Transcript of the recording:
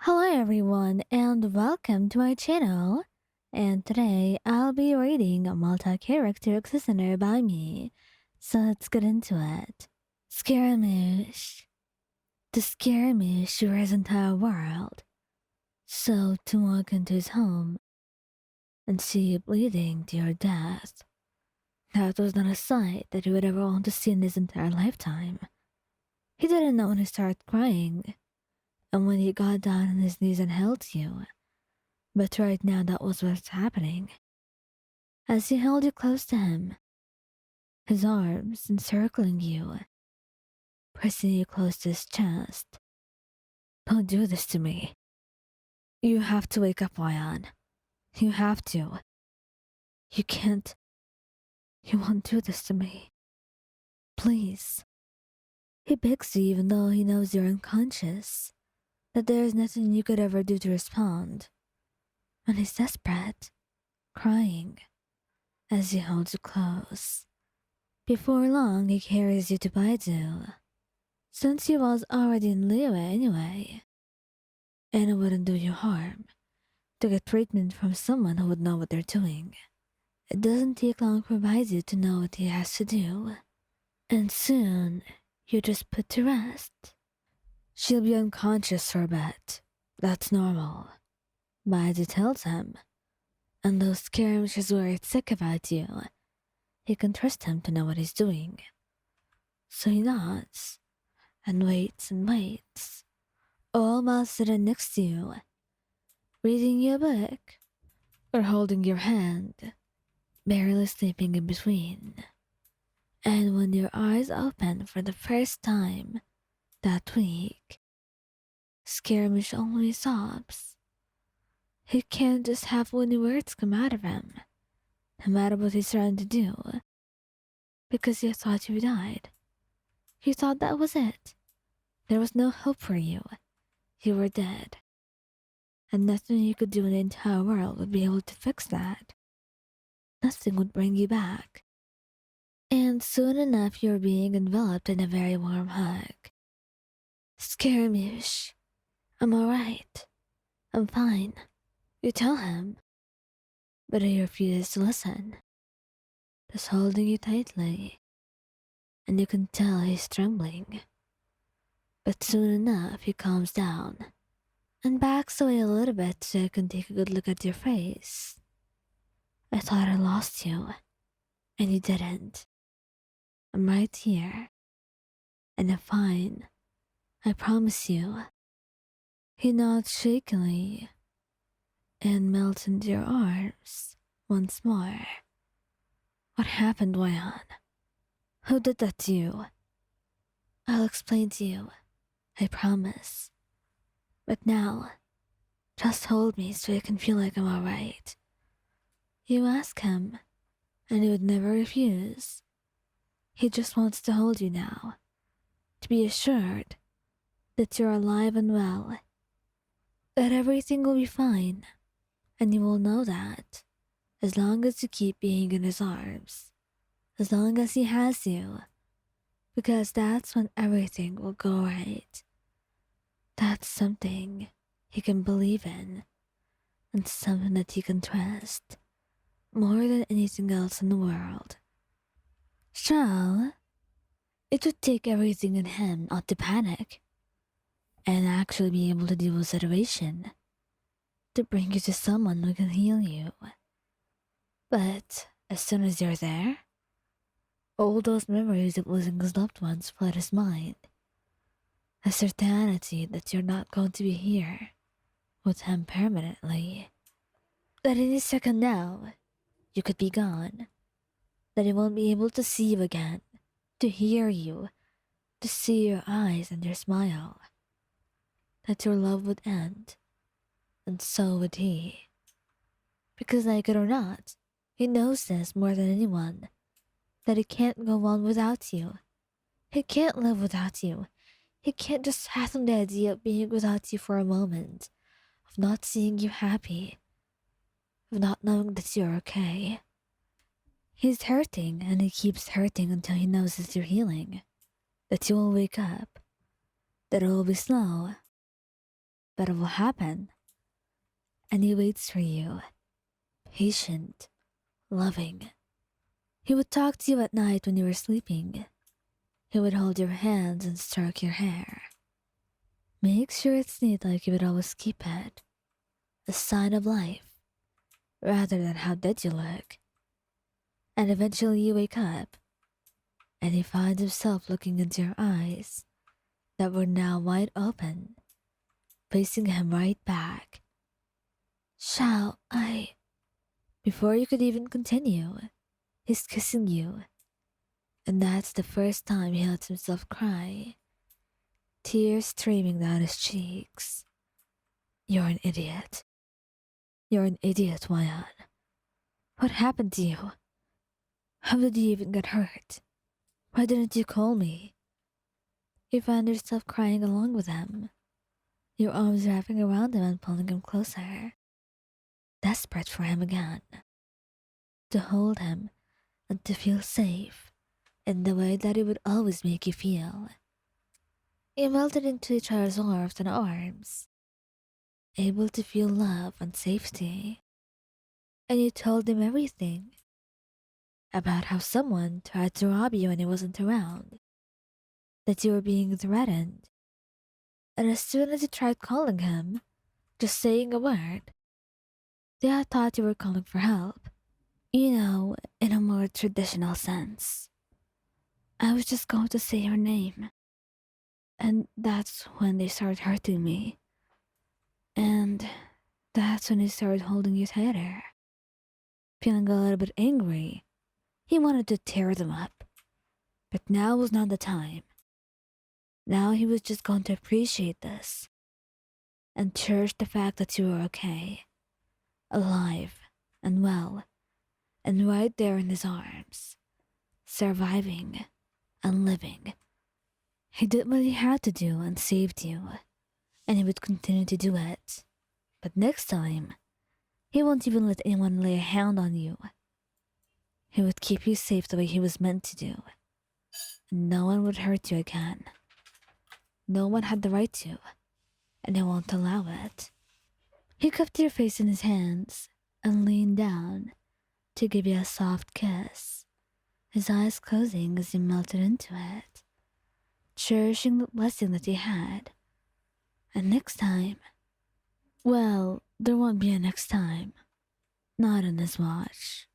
Hello everyone and welcome to my channel. And today I'll be reading a multi-character listener by me. So let's get into it. Scaramouche. The Scaramouche your entire world. So to walk into his home and see you bleeding to your death. That was not a sight that he would ever want to see in his entire lifetime. He didn't know when he started crying, and when he got down on his knees and held you. But right now, that was what's happening. As he held you close to him, his arms encircling you, pressing you close to his chest. Don't do this to me. You have to wake up, Wyan. You have to. You can't. You won't do this to me. Please. He begs you even though he knows you're unconscious, that there is nothing you could ever do to respond. And he's desperate, crying, as he holds you close. Before long, he carries you to Baidu, since he was already in Liyue anyway. And it wouldn't do you harm to get treatment from someone who would know what they're doing. It doesn't take long for Baidu to know what he has to do, and soon you just put to rest. She'll be unconscious for a bit. That's normal, Baidu tells him, and though Scaramouche is worried sick about you, he can trust him to know what he's doing. So he nods and waits, all while sitting next to you, reading you a book or holding your hand, barely sleeping in between. And when your eyes open for the first time that week, Scaramouche only sobs. He can't just have any words come out of him, no matter what he's trying to do, because he thought you died. He thought that was it. There was no hope for you. You were dead. And nothing you could do in the entire world would be able to fix that. Nothing would bring you back. And soon enough, you're being enveloped in a very warm hug. Scaramouche, I'm alright. I'm fine. You tell him. But he refuses to listen, just holding you tightly. And you can tell he's trembling. But soon enough, he calms down and backs away a little bit so I can take a good look at your face. I thought I lost you, and you didn't. I'm right here, and I'm fine. I promise you. He nods shakily and melts into your arms once more. What happened, Wayan? Who did that to you? I'll explain to you, I promise. But now, just hold me so I can feel like I'm alright. You ask him, and he would never refuse. He just wants to hold you now, to be assured that you're alive and well, that everything will be fine, and you will know that as long as you keep being in his arms, as long as he has you, because that's when everything will go right. That's something he can believe in, and something that he can trust more than anything else in the world. Xiao, it would take everything in him not to panic and actually be able to deal with the situation, to bring you to someone who can heal you. But as soon as you're there, all those memories of losing his loved ones flood his mind. The certainty that you're not going to be here with him permanently. That any second now, you could be gone. That he won't be able to see you again, to hear you, to see your eyes and your smile. That your love would end, and so would he. Because like it or not, he knows this more than anyone, that he can't go on without you. He can't live without you. He can't just fathom the idea of being without you for a moment, of not seeing you happy, of not knowing that you're okay. He's hurting, and he keeps hurting until he knows that you're healing, that you will wake up, that it will be slow, but it will happen. And he waits for you, patient, loving. He would talk to you at night when you were sleeping. He would hold your hands and stroke your hair. Make sure it's neat like you would always keep it. A sign of life, rather than how dead you look. And eventually you wake up, and he finds himself looking into your eyes that were now wide open, facing him right back. Xiao, Before you could even continue, he's kissing you. And that's the first time he lets himself cry, tears streaming down his cheeks. You're an idiot. You're an idiot, Wayan. What happened to you? How did you even get hurt? Why didn't you call me? You found yourself crying along with him, your arms wrapping around him and pulling him closer, desperate for him again. To hold him and to feel safe in the way that it would always make you feel. You melted into each other's arms, able to feel love and safety. And you told him everything about how someone tried to rob you when he wasn't around, that you were being threatened. And as soon as you tried calling him, just saying a word, they had thought you were calling for help. You know, in a more traditional sense. I was just going to say your name. And that's when they started hurting me. And that's when he started holding you tighter. Feeling a little bit angry, he wanted to tear them up. But now was not the time. Now he was just going to appreciate this and cherish the fact that you were okay, alive and well, and right there in his arms, surviving and living. He did what he had to do and saved you, and he would continue to do it. But next time, he won't even let anyone lay a hand on you. He would keep you safe the way he was meant to do. And no one would hurt you again. No one had the right to, and he won't allow it. He cupped your face in his hands and leaned down to give you a soft kiss, his eyes closing as you melted into it, cherishing the blessing that he had. And next time, well, there won't be a next time. Not on this watch.